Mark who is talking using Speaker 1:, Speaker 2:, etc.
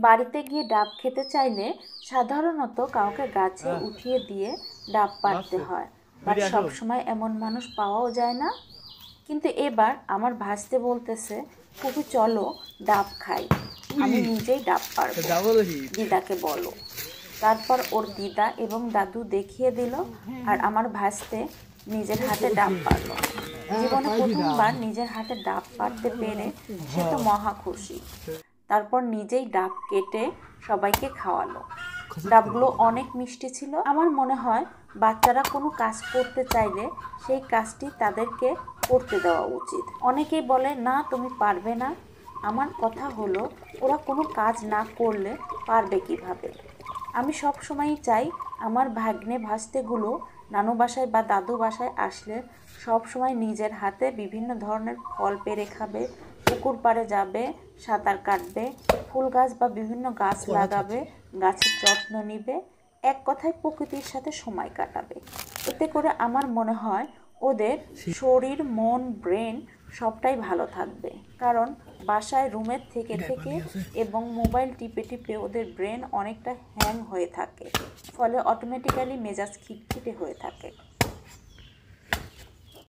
Speaker 1: বাড়িতে গিয়ে ডাব খেতে চাইলে সাধারণত কাউকে গাছে উঠিয়ে দিয়ে ডাব পাড়তে হয়, বাট সবসময় এমন মানুষ পাওয়াও যায় না। কিন্তু এবার আমার ভাসতে বলতেছে, ফুপি চলো ডাব খাই, আমি নিজেই ডাব পারবো, দিদাকে বলো। তারপর ওর দিদা এবং দাদু দেখিয়ে দিল, আর আমার ভাসতে নিজের হাতে ডাব পারলো। জীবনে প্রথমবার নিজের হাতে ডাব পারতে পেরে সে তো মহা খুশি। তারপর নিজেই ডাব কেটে সবাইকে খাওয়ালো। ডাবগুলো অনেক মিষ্টি ছিল। আমার মনে হয় বাচ্চারা কোনো কাজ করতে চাইলে সেই কাজটি তাদেরকে করতে দেওয়া উচিত। অনেকেই বলে না তুমি পারবে না। আমার কথা হলো ওরা কোনো কাজ না করলে পারবে কিভাবে। আমি সব সময়ই চাই আমার ভাগ্নে ভাস্তেগুলো নানু বাসায় বা দাদু বাসায় আসলে সব সময় নিজের হাতে বিভিন্ন ধরনের ফল পেড়ে খাবে, পুকুর পাড়ে যাবে, সাঁতার কাটবে, ফুল গাছ বা বিভিন্ন গাছ লাগাবে, গাছের যত্ন নিবে, এক কথায় প্রকৃতির সাথে সময় কাটাবে। এতে করে আমার মনে হয় ওদের শরীর, মন, ব্রেন সবটাই ভালো থাকবে। কারণ বাসায় রুমের থেকে এবং মোবাইল টিপে টিপে ওদের ব্রেন অনেকটা হ্যাং হয়ে থাকে, ফলে অটোমেটিক্যালি মেজাজ খিটখিটে হয়ে থাকে।